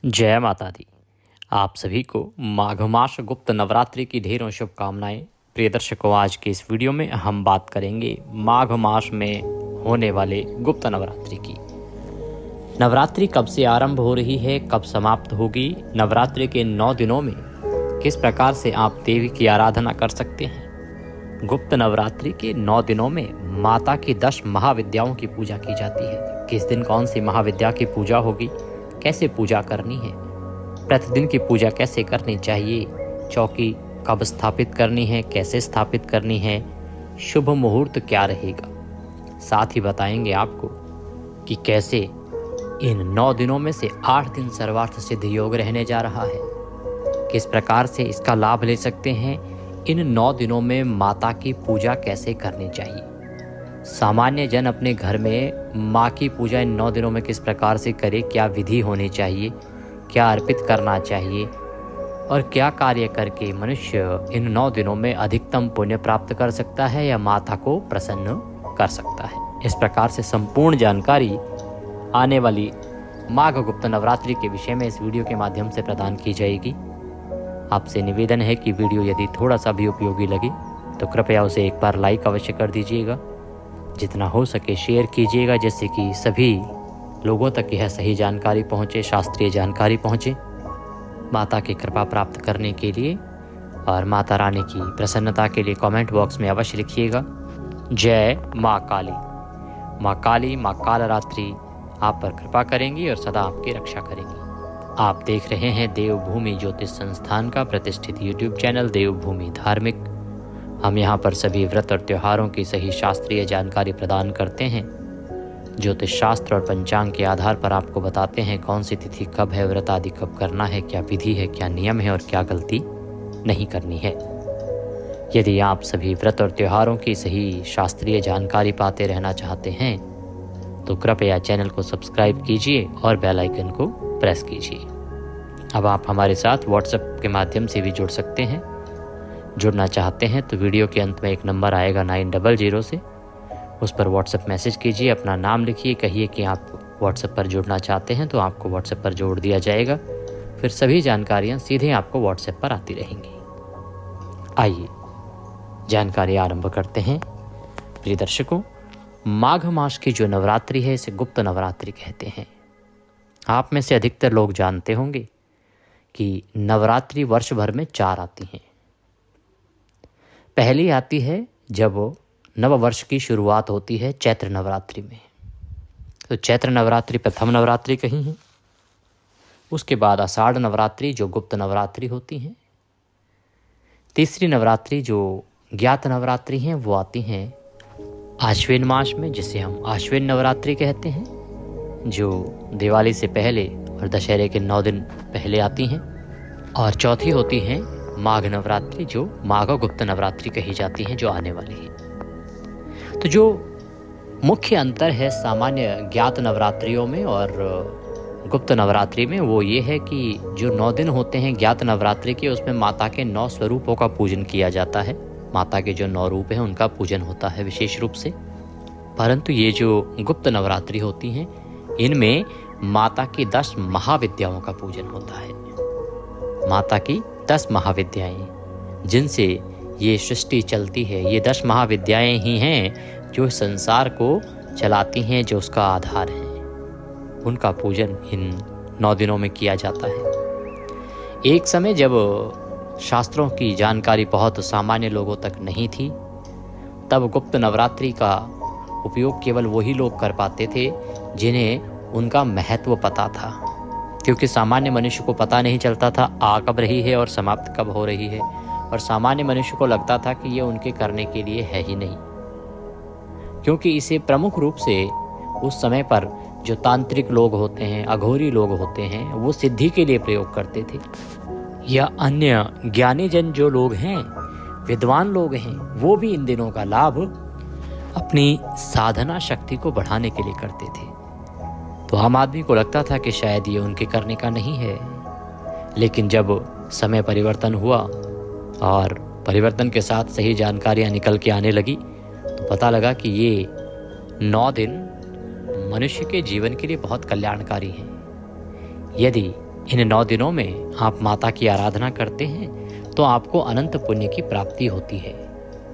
जय माता दी। आप सभी को माघ मास गुप्त नवरात्रि की ढेरों शुभकामनाएं। प्रिय दर्शकों, आज के इस वीडियो में हम बात करेंगे माघ मास में होने वाले गुप्त नवरात्रि की। नवरात्रि कब से आरंभ हो रही है, कब समाप्त होगी, नवरात्रि के 9 दिनों में किस प्रकार से आप देवी की आराधना कर सकते हैं। गुप्त नवरात्रि के 9 दिनों में माता की 10 महाविद्याओं की पूजा की जाती है। किस दिन कौन सी महाविद्या की पूजा होगी, कैसे पूजा करनी है, प्रतिदिन की पूजा कैसे करनी चाहिए, चौकी कब स्थापित करनी है, कैसे स्थापित करनी है, शुभ मुहूर्त क्या रहेगा। साथ ही बताएंगे आपको कि कैसे इन 9 दिनों में से 8 दिन सर्वार्थ सिद्ध योग रहने जा रहा है, किस प्रकार से इसका लाभ ले सकते हैं, इन 9 दिनों में माता की पूजा कैसे करनी चाहिए। सामान्य जन अपने घर में माँ की पूजा इन 9 दिनों में किस प्रकार से करे, क्या विधि होनी चाहिए, क्या अर्पित करना चाहिए और क्या कार्य करके मनुष्य इन 9 दिनों में अधिकतम पुण्य प्राप्त कर सकता है या माता को प्रसन्न कर सकता है। इस प्रकार से संपूर्ण जानकारी आने वाली माघ गुप्त नवरात्रि के विषय में इस वीडियो के माध्यम से प्रदान की जाएगी। आपसे निवेदन है कि वीडियो यदि थोड़ा सा भी उपयोगी लगे तो कृपया उसे एक बार लाइक अवश्य कर दीजिएगा, जितना हो सके शेयर कीजिएगा, जिससे कि सभी लोगों तक यह सही जानकारी पहुंचे, शास्त्रीय जानकारी पहुंचे। माता की कृपा प्राप्त करने के लिए और माता रानी की प्रसन्नता के लिए कमेंट बॉक्स में अवश्य लिखिएगा जय माँ काली। माँ काली, माँ कालरात्रि आप पर कृपा करेंगी और सदा आपकी रक्षा करेंगी। आप देख रहे हैं देवभूमि ज्योतिष संस्थान का प्रतिष्ठित यूट्यूब चैनल देवभूमि धार्मिक। हम यहाँ पर सभी व्रत और त्योहारों की सही शास्त्रीय जानकारी प्रदान करते हैं। ज्योतिष शास्त्र और पंचांग के आधार पर आपको बताते हैं कौन सी तिथि कब है, व्रत आदि कब करना है, क्या विधि है, क्या नियम है और क्या गलती नहीं करनी है। यदि आप सभी व्रत और त्योहारों की सही शास्त्रीय जानकारी पाते रहना चाहते हैं तो कृपया चैनल को सब्सक्राइब कीजिए और बेल आइकन को प्रेस कीजिए। अब आप हमारे साथ व्हाट्सएप के माध्यम से भी जुड़ सकते हैं। जुड़ना चाहते हैं तो वीडियो के अंत में एक नंबर आएगा 900 से, उस पर व्हाट्सएप मैसेज कीजिए, अपना नाम लिखिए, कहिए कि आप व्हाट्सएप पर जुड़ना चाहते हैं तो आपको व्हाट्सएप पर जोड़ दिया जाएगा। फिर सभी जानकारियां सीधे आपको व्हाट्सएप पर आती रहेंगी। आइए जानकारी आरंभ करते हैं। प्रिय दर्शकों, माघ मास की जो नवरात्रि है इसे गुप्त नवरात्रि कहते हैं। आप में से अधिकतर लोग जानते होंगे कि नवरात्रि वर्ष भर में 4 आती हैं। पहली आती है जब नव वर्ष की शुरुआत होती है चैत्र नवरात्रि में, तो चैत्र नवरात्रि प्रथम नवरात्रि कही है। उसके बाद आषाढ़ नवरात्रि जो गुप्त नवरात्रि होती हैं। तीसरी नवरात्रि जो ज्ञात नवरात्रि हैं वो आती हैं आश्विन मास में, जिसे हम आश्विन नवरात्रि कहते हैं, जो दिवाली से पहले और दशहरे के 9 दिन पहले आती हैं। और चौथी होती हैं माघ नवरात्रि जो माघ गुप्त नवरात्रि कही जाती हैं, जो आने वाली है। तो जो मुख्य अंतर है सामान्य ज्ञात नवरात्रियों में और गुप्त नवरात्रि में वो ये है कि जो 9 दिन होते हैं ज्ञात नवरात्रि के, उसमें माता के 9 स्वरूपों का पूजन किया जाता है। माता के जो 9 रूप हैं उनका पूजन होता है विशेष रूप से। परंतु ये जो गुप्त नवरात्रि होती हैं इनमें माता की 10 महाविद्याओं का पूजन होता है। माता की 10 महाविद्याएं जिनसे ये सृष्टि चलती है, ये 10 महाविद्याएं ही हैं जो संसार को चलाती हैं, जो उसका आधार है। उनका पूजन इन 9 दिनों में किया जाता है। एक समय जब शास्त्रों की जानकारी बहुत सामान्य लोगों तक नहीं थी, तब गुप्त नवरात्रि का उपयोग केवल वही लोग कर पाते थे जिन्हें उनका महत्व पता था, क्योंकि सामान्य मनुष्य को पता नहीं चलता था आ कब रही है और समाप्त कब हो रही है, और सामान्य मनुष्य को लगता था कि ये उनके करने के लिए है ही नहीं, क्योंकि इसे प्रमुख रूप से उस समय पर जो तांत्रिक लोग होते हैं, अघोरी लोग होते हैं, वो सिद्धि के लिए प्रयोग करते थे, या अन्य ज्ञानी जन जो लोग हैं, विद्वान लोग हैं, वो भी इन दिनों का लाभ अपनी साधना शक्ति को बढ़ाने के लिए करते थे। तो आम आदमी को लगता था कि शायद ये उनके करने का नहीं है। लेकिन जब समय परिवर्तन हुआ और परिवर्तन के साथ सही जानकारियां निकल के आने लगी तो पता लगा कि ये 9 दिन मनुष्य के जीवन के लिए बहुत कल्याणकारी हैं। यदि इन 9 दिनों में आप माता की आराधना करते हैं तो आपको अनंत पुण्य की प्राप्ति होती है।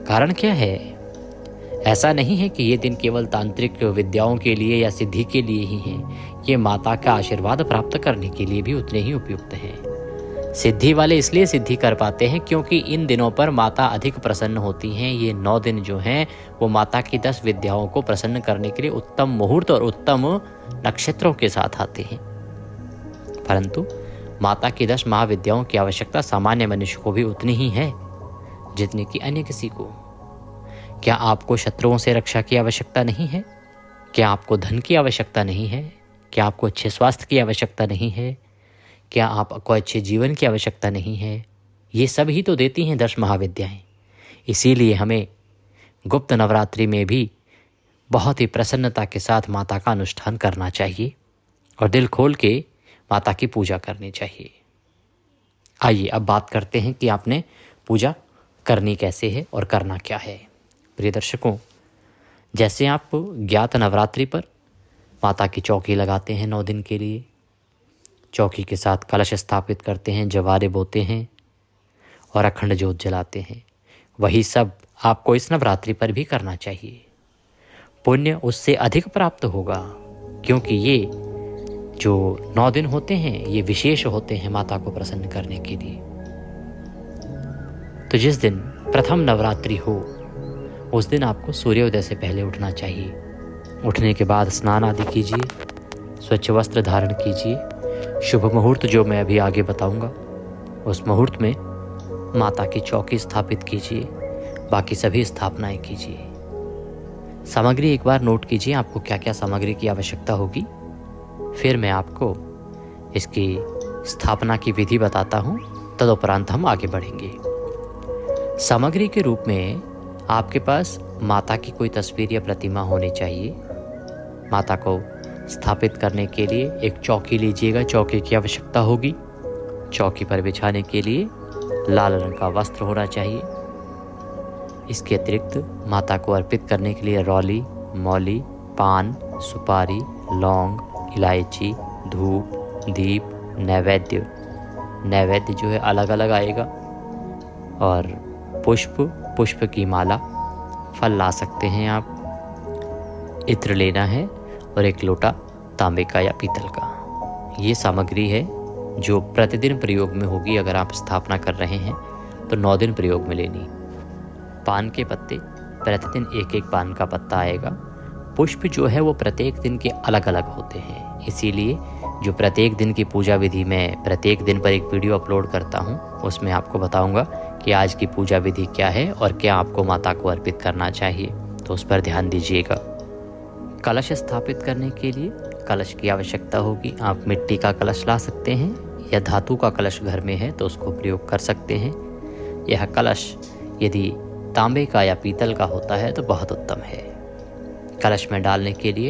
कारण क्या है? ऐसा नहीं है कि ये दिन केवल तांत्रिक विद्याओं के लिए या सिद्धि के लिए ही हैं। ये माता का आशीर्वाद प्राप्त करने के लिए भी उतने ही उपयुक्त हैं। सिद्धि वाले इसलिए सिद्धि कर पाते हैं क्योंकि इन दिनों पर माता अधिक प्रसन्न होती हैं। ये 9 दिन जो हैं वो माता की 10 विद्याओं को प्रसन्न करने के लिए उत्तम मुहूर्त और उत्तम नक्षत्रों के साथ आते हैं। परंतु माता की 10 महाविद्याओं की आवश्यकता सामान्य मनुष्य को भी उतनी ही है जितनी कि अन्य किसी को। क्या आपको शत्रुओं से रक्षा की आवश्यकता नहीं है? क्या आपको धन की आवश्यकता नहीं है? क्या आपको अच्छे स्वास्थ्य की आवश्यकता नहीं है? क्या आपको अच्छे जीवन की आवश्यकता नहीं है? ये सब ही तो देती हैं 10 महाविद्याएं। इसीलिए हमें गुप्त नवरात्रि में भी बहुत ही प्रसन्नता के साथ माता का अनुष्ठान करना चाहिए और दिल खोल के माता की पूजा करनी चाहिए। आइए अब बात करते हैं कि आपने पूजा करनी कैसे है और करना क्या है। प्रिय दर्शकों, जैसे आप ज्ञात नवरात्रि पर माता की चौकी लगाते हैं 9 दिन के लिए, चौकी के साथ कलश स्थापित करते हैं, जवारे बोते हैं और अखंड ज्योत जलाते हैं, वही सब आपको इस नवरात्रि पर भी करना चाहिए। पुण्य उससे अधिक प्राप्त होगा क्योंकि ये जो 9 दिन होते हैं ये विशेष होते हैं माता को प्रसन्न करने के लिए। तो जिस दिन प्रथम नवरात्रि हो उस दिन आपको सूर्योदय से पहले उठना चाहिए। उठने के बाद स्नान आदि कीजिए, स्वच्छ वस्त्र धारण कीजिए। शुभ मुहूर्त जो मैं अभी आगे बताऊंगा उस मुहूर्त में माता की चौकी स्थापित कीजिए, बाकी सभी स्थापनाएं कीजिए। सामग्री एक बार नोट कीजिए आपको क्या क्या सामग्री की आवश्यकता होगी, फिर मैं आपको इसकी स्थापना की विधि बताता हूँ, तदुपरांत हम आगे बढ़ेंगे। सामग्री के रूप में आपके पास माता की कोई तस्वीर या प्रतिमा होनी चाहिए। माता को स्थापित करने के लिए एक चौकी लीजिएगा, चौकी की आवश्यकता होगी। चौकी पर बिछाने के लिए लाल रंग का वस्त्र होना चाहिए। इसके अतिरिक्त माता को अर्पित करने के लिए रौली, मौली, पान, सुपारी, लौंग, इलायची, धूप, दीप, नैवेद्य जो है अलग अलग आएगा, और पुष्प की माला, फल ला सकते हैं आप, इत्र लेना है और एक लोटा तांबे का या पीतल का। ये सामग्री है जो प्रतिदिन प्रयोग में होगी। अगर आप स्थापना कर रहे हैं तो 9 दिन प्रयोग में लेनी। पान के पत्ते, प्रतिदिन एक एक पान का पत्ता आएगा। पुष्प जो है वो प्रत्येक दिन के अलग अलग होते हैं, इसीलिए जो प्रत्येक दिन की पूजा विधि में प्रत्येक दिन पर एक वीडियो अपलोड करता हूँ उसमें आपको बताऊँगा कि आज की पूजा विधि क्या है और क्या आपको माता को अर्पित करना चाहिए, तो उस पर ध्यान दीजिएगा। कलश स्थापित करने के लिए कलश की आवश्यकता होगी। आप मिट्टी का कलश ला सकते हैं या धातु का कलश घर में है तो उसको प्रयोग कर सकते हैं। यह कलश यदि तांबे का या पीतल का होता है तो बहुत उत्तम है। कलश में डालने के लिए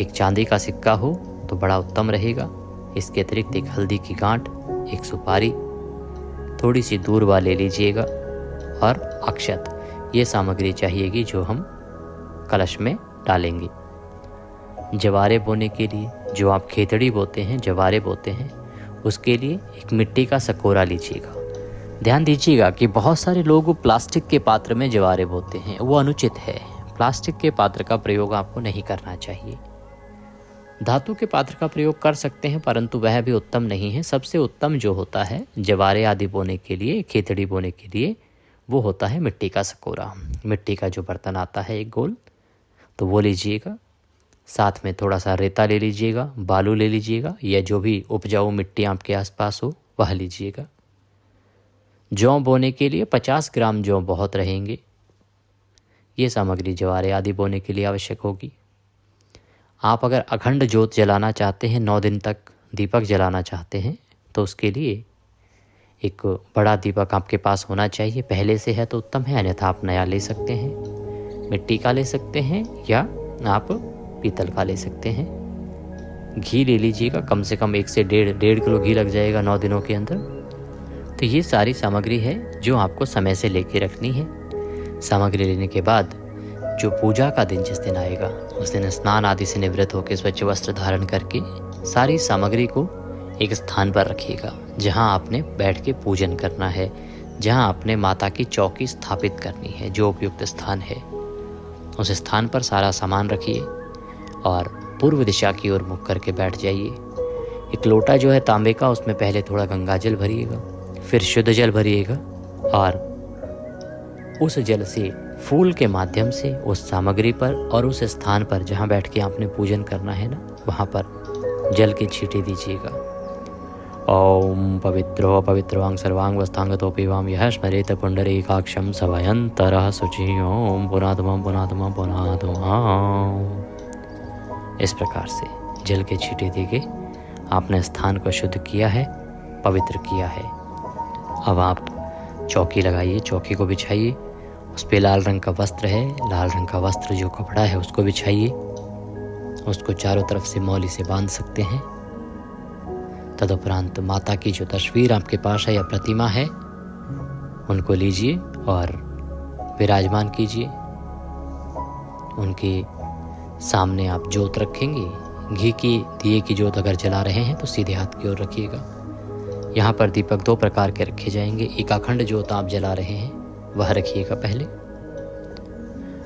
एक चांदी का सिक्का हो तो बड़ा उत्तम रहेगा। इसके अतिरिक्त एक हल्दी की गांठ, एक सुपारी, थोड़ी सी दूर्वा ले लीजिएगा और अक्षत, ये सामग्री चाहिएगी जो हम कलश में डालेंगे। जवारे बोने के लिए, जो आप खेतड़ी बोते हैं, जवारे बोते हैं, उसके लिए एक मिट्टी का सकोरा लीजिएगा। ध्यान दीजिएगा कि बहुत सारे लोग प्लास्टिक के पात्र में जवारे बोते हैं, वो अनुचित है। प्लास्टिक के पात्र का प्रयोग आपको नहीं करना चाहिए। धातु के पात्र का प्रयोग कर सकते हैं परंतु वह भी उत्तम नहीं है। सबसे उत्तम जो होता है जवारे आदि बोने के लिए, खेतड़ी बोने के लिए, वो होता है मिट्टी का सकोरा। मिट्टी का जो बर्तन आता है एक गोल, तो वो लीजिएगा। साथ में थोड़ा सा रेता ले लीजिएगा, बालू ले लीजिएगा, या जो भी उपजाऊ मिट्टी आपके आसपास हो वह लीजिएगा। जौ बोने के लिए 50 ग्राम जौ बहुत रहेंगे। ये सामग्री जवारे आदि बोने के लिए आवश्यक होगी। आप अगर अखंड ज्योत जलाना चाहते हैं, 9 दिन तक दीपक जलाना चाहते हैं, तो उसके लिए एक बड़ा दीपक आपके पास होना चाहिए। पहले से है तो उत्तम है, अन्यथा आप नया ले सकते हैं। मिट्टी का ले सकते हैं या आप पीतल का ले सकते हैं। घी ले लीजिएगा, कम से कम 1 से 1.5 किलो घी लग जाएगा 9 दिनों के अंदर। तो ये सारी सामग्री है जो आपको समय से लेके रखनी है। सामग्री लेने के बाद जो पूजा का दिन जिस दिन आएगा उस दिन स्नान आदि से निवृत्त होकर स्वच्छ वस्त्र धारण करके सारी सामग्री को एक स्थान पर रखिएगा जहां आपने बैठ के पूजन करना है, जहां आपने माता की चौकी स्थापित करनी है, जो उपयुक्त स्थान है उस स्थान पर सारा सामान रखिए और पूर्व दिशा की ओर मुख करके बैठ जाइए। एक लोटा जो है तांबे का, उसमें पहले थोड़ा गंगा जल भरिएगा, फिर शुद्ध जल भरिएगा और उस जल से फूल के माध्यम से उस सामग्री पर और उस स्थान पर जहाँ बैठ के आपने पूजन करना है ना, वहाँ पर जल के छींटे दीजिएगा। ओम पवित्रो पवित्रवांग सर्वांग वस्तांगतोपि वाम यह स्मरेत पुंडरीकाक्षं सवयंतरः शुचि ओम पुनात्मा पुनात्मा पुनात्मा। इस प्रकार से जल के छींटे देके आपने स्थान को शुद्ध किया है, पवित्र किया है। अब आप चौकी लगाइए, चौकी को बिछाइए, उस पे लाल रंग का वस्त्र है, लाल रंग का वस्त्र जो कपड़ा है उसको बिछाइए, उसको चारों तरफ से मौली से बांध सकते हैं। तदुपरांत माता की जो तस्वीर आपके पास है या प्रतिमा है उनको लीजिए और विराजमान कीजिए। उनके सामने आप जोत रखेंगे, घी की दिए की जोत अगर जला रहे हैं तो सीधे हाथ की ओर रखिएगा। यहाँ पर दीपक 2 प्रकार के रखे जाएंगे। एक अखंड जोत आप जला रहे हैं वह रखिएगा पहले।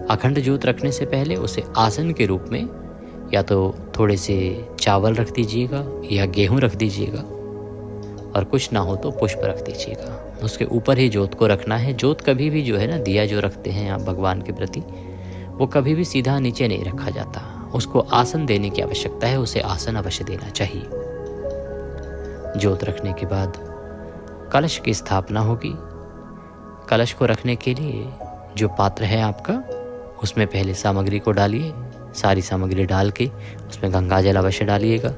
अखंड जोत रखने से पहले उसे आसन के रूप में या तो थोड़े से चावल रख दीजिएगा या गेहूं रख दीजिएगा और कुछ ना हो तो पुष्प रख दीजिएगा। उसके ऊपर ही जोत को रखना है। जोत कभी भी जो है ना, दिया जो रखते हैं आप भगवान के प्रति, वो कभी भी सीधा नीचे नहीं रखा जाता, उसको आसन देने की आवश्यकता है, उसे आसन अवश्य देना चाहिए। जोत रखने के बाद कलश की स्थापना होगी। कलश को रखने के लिए जो पात्र है आपका, उसमें पहले सामग्री को डालिए। सारी सामग्री डाल के उसमें गंगा जल अवश्य डालिएगा,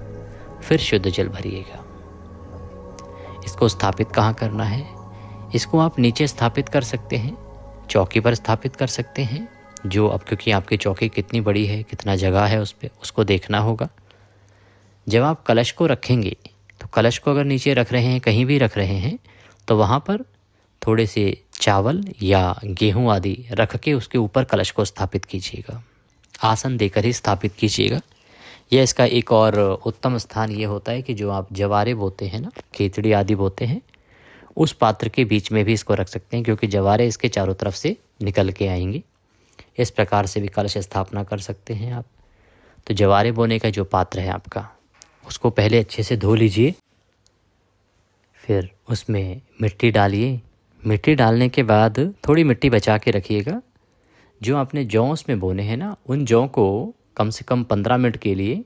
फिर शुद्ध जल भरिएगा। इसको स्थापित कहाँ करना है? इसको आप नीचे स्थापित कर सकते हैं, चौकी पर स्थापित कर सकते हैं। जो अब क्योंकि आपकी चौकी कितनी बड़ी है, कितना जगह है उस पर, उसको देखना होगा। जब आप कलश को रखेंगे तो कलश को अगर नीचे रख रहे हैं, कहीं भी रख रहे हैं, तो वहाँ पर थोड़े से चावल या गेहूं आदि रख के उसके ऊपर कलश को स्थापित कीजिएगा। आसन देकर ही स्थापित कीजिएगा। यह इसका एक और उत्तम स्थान ये होता है कि जो आप जवारे बोते हैं ना, खेतड़ी आदि बोते हैं, उस पात्र के बीच में भी इसको रख सकते हैं, क्योंकि जवारे इसके चारों तरफ से निकल के आएंगे। इस प्रकार से भी कलश स्थापना कर सकते हैं आप। तो जवारे बोने का जो पात्र है आपका, उसको पहले अच्छे से धो लीजिए, फिर उसमें मिट्टी डालिए। मिट्टी डालने के बाद थोड़ी मिट्टी बचा के रखिएगा। जो आपने जौ उसमें बोने हैं ना, उन जौ को कम से कम 15 मिनट के लिए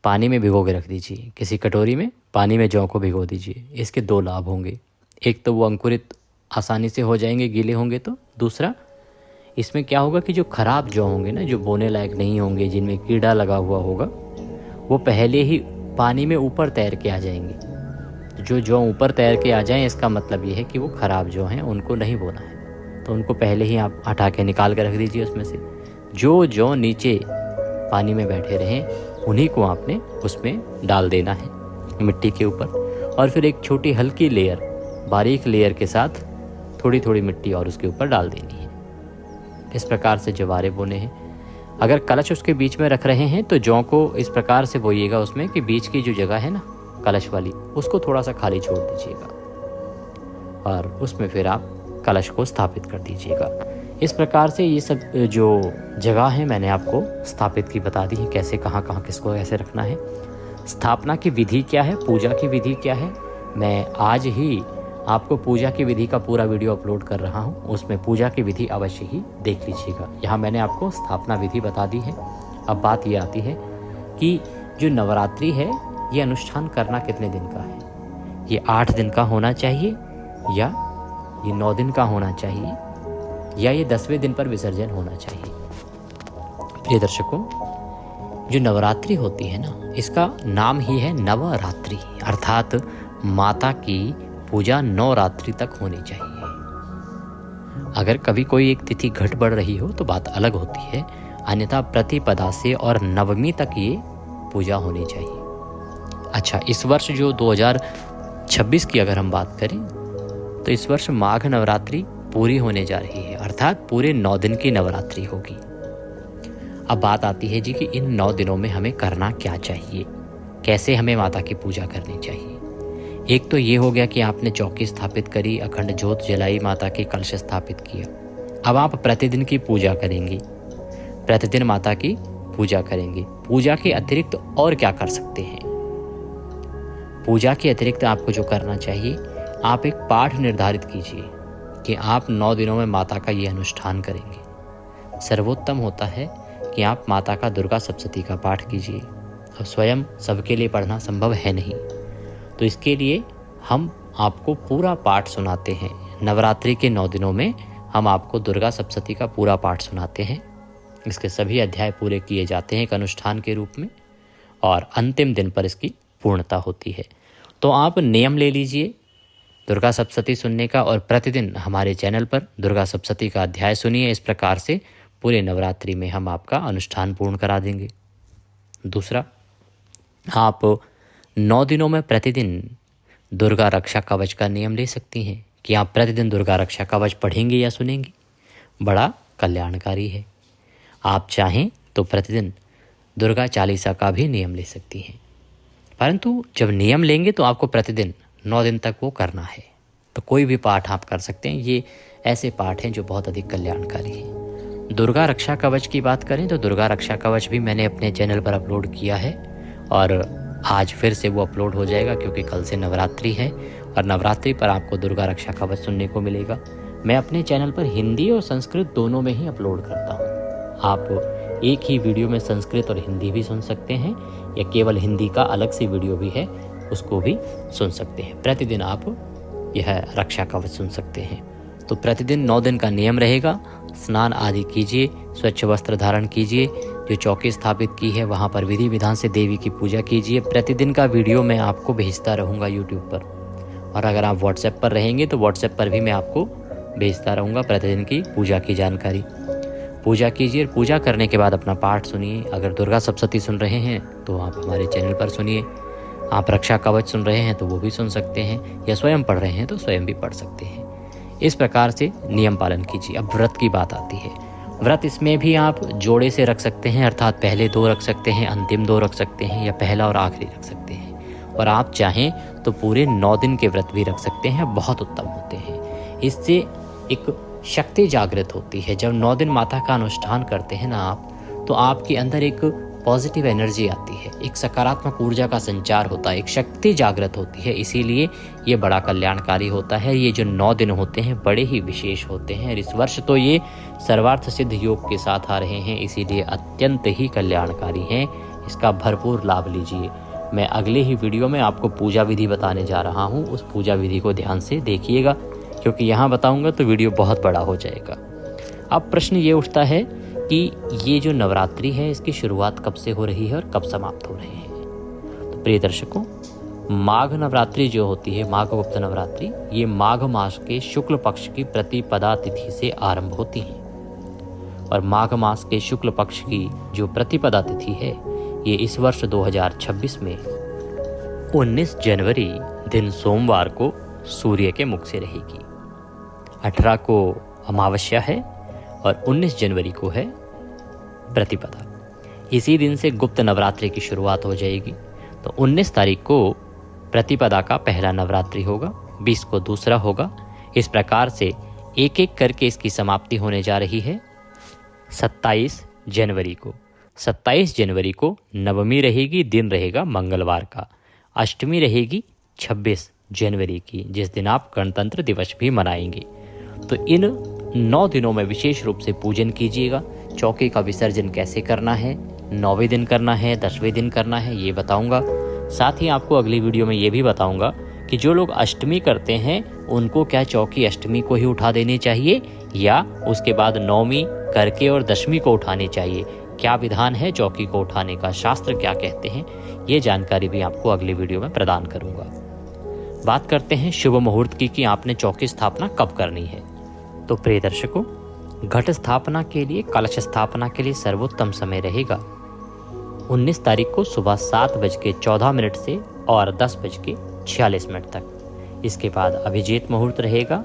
पानी में भिगो के रख दीजिए। किसी कटोरी में पानी में जौ को भिगो दीजिए। इसके 2 लाभ होंगे। एक तो वो अंकुरित आसानी से हो जाएंगे, गीले होंगे तो। दूसरा, इसमें क्या होगा कि जो खराब जौ होंगे ना, जो बोने लायक नहीं होंगे, जिनमें कीड़ा लगा हुआ होगा, वो पहले ही पानी में ऊपर तैर के आ जाएंगे। जो जौ ऊपर तैर के आ जाएं, इसका मतलब ये है कि वो खराब जौ हैं, उनको नहीं बोना है। तो उनको पहले ही आप हटा के निकाल के रख दीजिए उसमें से। जो जौ नीचे पानी में बैठे रहें, उन्हीं को आपने उसमें डाल देना है मिट्टी के ऊपर। और फिर एक छोटी हल्की लेयर, बारीक लेयर के साथ थोड़ी थोड़ी मिट्टी और उसके ऊपर डाल देनी है। इस प्रकार से जवारे बोने हैं। अगर कलश उसके बीच में रख रहे हैं तो जौ को इस प्रकार से बोइएगा उसमें कि बीच की जो जगह है ना कलश वाली, उसको थोड़ा सा खाली छोड़ दीजिएगा और उसमें फिर आप कलश को स्थापित कर दीजिएगा। इस प्रकार से ये सब जो जगह है मैंने आपको स्थापित की बता दी है, कैसे कहाँ कहाँ किसको कैसे रखना है। स्थापना की विधि क्या है, पूजा की विधि क्या है, मैं आज ही आपको पूजा की विधि का पूरा वीडियो अपलोड कर रहा हूँ। उसमें पूजा की विधि अवश्य ही देख लीजिएगा। यहाँ मैंने आपको स्थापना विधि बता दी है। अब बात ये आती है कि जो नवरात्रि है, ये अनुष्ठान करना कितने दिन का है। ये 8 दिन का होना चाहिए या ये 9 दिन का होना चाहिए या ये 10वें दिन पर विसर्जन होना चाहिए। प्रिय दर्शकों, जो नवरात्रि होती है ना, इसका नाम ही है नवरात्रि, अर्थात माता की पूजा 9 रात्रि तक होनी चाहिए। अगर कभी कोई एक तिथि घट बढ़ रही हो तो बात अलग होती है, अन्यथा प्रतिपदा से और नवमी तक ये पूजा होनी चाहिए। अच्छा, इस वर्ष जो 2026 की अगर हम बात करें तो इस वर्ष माघ नवरात्रि पूरी होने जा रही है, अर्थात पूरे 9 दिन की नवरात्रि होगी। अब बात आती है जी कि इन 9 दिनों में हमें करना क्या चाहिए, कैसे हमें माता की पूजा करनी चाहिए। एक तो ये हो गया कि आपने चौकी स्थापित करी, अखंड ज्योत जलाई, माता की कलश स्थापित किया। अब आप प्रतिदिन की पूजा करेंगी, प्रतिदिन माता की पूजा करेंगी। पूजा के अतिरिक्त और क्या कर सकते हैं? पूजा के अतिरिक्त आपको जो करना चाहिए, आप एक पाठ निर्धारित कीजिए कि आप 9 दिनों में माता का ये अनुष्ठान करेंगे। सर्वोत्तम होता है कि आप माता का दुर्गा सप्तशती का पाठ कीजिए। अब स्वयं सबके लिए पढ़ना संभव है नहीं, तो इसके लिए हम आपको पूरा पाठ सुनाते हैं। नवरात्रि के 9 दिनों में हम आपको दुर्गा सप्तशती का पूरा पाठ सुनाते हैं। इसके सभी अध्याय पूरे किए जाते हैं एक अनुष्ठान के रूप में, और अंतिम दिन पर इसकी पूर्णता होती है। तो आप नियम ले लीजिए दुर्गा सप्तशती सुनने का, और प्रतिदिन हमारे चैनल पर दुर्गा सप्तशती का अध्याय सुनिए। इस प्रकार से पूरे नवरात्रि में हम आपका अनुष्ठान पूर्ण करा देंगे। दूसरा, आप 9 दिनों में प्रतिदिन दुर्गा रक्षा कवच का नियम ले सकती हैं कि आप प्रतिदिन दुर्गा रक्षा कवच पढ़ेंगे या सुनेंगी। बड़ा कल्याणकारी है। आप चाहें तो प्रतिदिन दुर्गा चालीसा का भी नियम ले सकती हैं, परंतु जब नियम लेंगे तो आपको प्रतिदिन 9 दिन तक वो करना है। तो कोई भी पाठ आप कर सकते हैं। ये ऐसे पाठ हैं जो बहुत अधिक कल्याणकारी हैं। दुर्गा रक्षा कवच की बात करें तो दुर्गा रक्षा कवच भी मैंने अपने चैनल पर अपलोड किया है, और आज फिर से वो अपलोड हो जाएगा क्योंकि कल से नवरात्रि है, और नवरात्रि पर आपको दुर्गा रक्षा कवच सुनने को मिलेगा। मैं अपने चैनल पर हिंदी और संस्कृत दोनों में ही अपलोड करता हूँ। आप एक ही वीडियो में संस्कृत और हिंदी भी सुन सकते हैं, या केवल हिंदी का अलग से वीडियो भी है, उसको भी सुन सकते हैं। प्रतिदिन आप यह रक्षा कवच सुन सकते हैं। तो प्रतिदिन 9 दिन का नियम रहेगा। स्नान आदि कीजिए, स्वच्छ वस्त्र धारण कीजिए, जो चौकी स्थापित की है वहाँ पर विधि विधान से देवी की पूजा कीजिए। प्रतिदिन का वीडियो मैं आपको भेजता रहूँगा यूट्यूब पर, और अगर आप व्हाट्सएप पर रहेंगे तो व्हाट्सएप पर भी मैं आपको भेजता रहूँगा प्रतिदिन की पूजा की जानकारी। पूजा कीजिए, पूजा करने के बाद अपना पाठ सुनिए। अगर दुर्गा सप्तशती सुन रहे हैं तो आप हमारे चैनल पर सुनिए। आप रक्षा कवच सुन रहे हैं तो वो भी सुन सकते हैं, या स्वयं पढ़ रहे हैं तो स्वयं भी पढ़ सकते हैं। इस प्रकार से नियम पालन कीजिए। अब व्रत की बात आती है। व्रत इसमें भी आप जोड़े से रख सकते हैं, अर्थात पहले 2 रख सकते हैं, अंतिम 2 रख सकते हैं, या पहला और आखिरी रख सकते हैं। और आप चाहें तो पूरे 9 दिन के व्रत भी रख सकते हैं, बहुत उत्तम होते हैं। इससे एक शक्ति जागृत होती है। जब 9 दिन माता का अनुष्ठान करते हैं ना आप, तो आपके अंदर एक पॉजिटिव एनर्जी आती है, एक सकारात्मक ऊर्जा का संचार होता है, एक शक्ति जागृत होती है। इसीलिए ये बड़ा कल्याणकारी होता है। ये जो 9 दिन होते हैं बड़े ही विशेष होते हैं। इस वर्ष तो ये सर्वार्थ सिद्ध योग के साथ आ रहे हैं, इसीलिए अत्यंत ही कल्याणकारी हैं। इसका भरपूर लाभ लीजिए। मैं अगले ही वीडियो में आपको पूजा विधि बताने जा रहा हूँ। उस पूजा विधि को ध्यान से देखिएगा, क्योंकि यहाँ बताऊँगा तो वीडियो बहुत बड़ा हो जाएगा। अब प्रश्न ये उठता है कि ये जो नवरात्रि है इसकी शुरुआत कब से हो रही है और कब समाप्त हो रही है। तो प्रिय दर्शकों, माघ नवरात्रि जो होती है, माघ गुप्त नवरात्रि, ये माघ मास के शुक्ल पक्ष की प्रतिपदा तिथि से आरंभ होती है। और माघ मास के शुक्ल पक्ष की जो प्रतिपदा तिथि है, ये इस वर्ष 2026 में 19 जनवरी दिन सोमवार को सूर्य के मुख से रहेगी। 18 को अमावस्या है और 19 जनवरी को है प्रतिपदा। इसी दिन से गुप्त नवरात्रि की शुरुआत हो जाएगी। तो 19 तारीख को प्रतिपदा का पहला नवरात्रि होगा, 20 को दूसरा होगा। इस प्रकार से एक एक करके इसकी समाप्ति होने जा रही है 27 जनवरी को। 27 जनवरी को नवमी रहेगी, दिन रहेगा मंगलवार का। अष्टमी रहेगी 26 जनवरी की, जिस दिन आप गणतंत्र दिवस भी मनाएंगे। तो इन 9 दिनों में विशेष रूप से पूजन कीजिएगा। चौके का विसर्जन कैसे करना है, 9वें दिन करना है, 10वें दिन करना है, ये बताऊंगा। साथ ही आपको अगली वीडियो में ये भी बताऊंगा कि जो लोग अष्टमी करते हैं उनको क्या चौकी अष्टमी को ही उठा देनी चाहिए, या उसके बाद 9वीं करके और 10वीं को उठानी चाहिए। क्या विधान है चौकी को उठाने का, शास्त्र क्या कहते हैं, ये जानकारी भी आपको अगली वीडियो में प्रदान करूंगा। बात करते हैं शुभ मुहूर्त की कि आपने चौकी स्थापना कब करनी है। तो प्रिय दर्शकों, घट स्थापना के लिए, कलश स्थापना के लिए सर्वोत्तम समय रहेगा 19 तारीख को सुबह 7:14 से और 10:46 तक। इसके बाद अभिजीत मुहूर्त रहेगा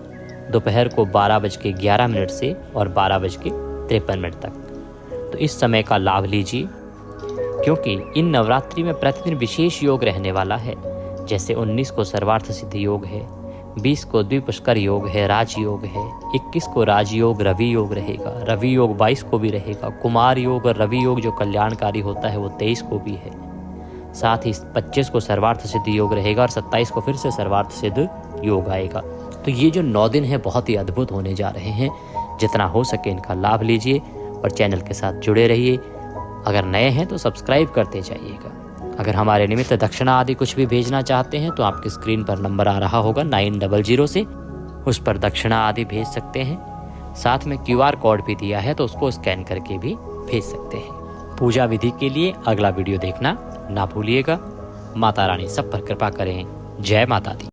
दोपहर को 12:11 से और 12:53 तक। तो इस समय का लाभ लीजिए, क्योंकि इन नवरात्रि में प्रतिदिन विशेष योग रहने वाला है। जैसे 19 को सर्वार्थ सिद्धि योग है, 20 को द्विपुष्कर योग है, राजयोग है, 21 को राजयोग रवि योग रहेगा, रवि योग 22 को भी रहेगा, कुमार योग और रवि योग जो कल्याणकारी होता है वो 23 को भी है। साथ ही 25 को सर्वार्थ सिद्ध योग रहेगा और 27 को फिर से सर्वार्थ सिद्ध योग आएगा। तो ये जो 9 दिन है बहुत ही अद्भुत होने जा रहे हैं। जितना हो सके इनका लाभ लीजिए और चैनल के साथ जुड़े रहिए। अगर नए हैं तो सब्सक्राइब करते जाइएगा। अगर हमारे निमित्त दक्षिणा आदि कुछ भी भेजना चाहते हैं तो आपकी स्क्रीन पर नंबर आ रहा होगा 900 से, उस पर दक्षिणा आदि भेज सकते हैं। साथ में QR कोड भी दिया है तो उसको स्कैन करके भी भेज सकते हैं। पूजा विधि के लिए अगला वीडियो देखना ना भूलिएगा। माता रानी सब पर कृपा करें। जय माता दी।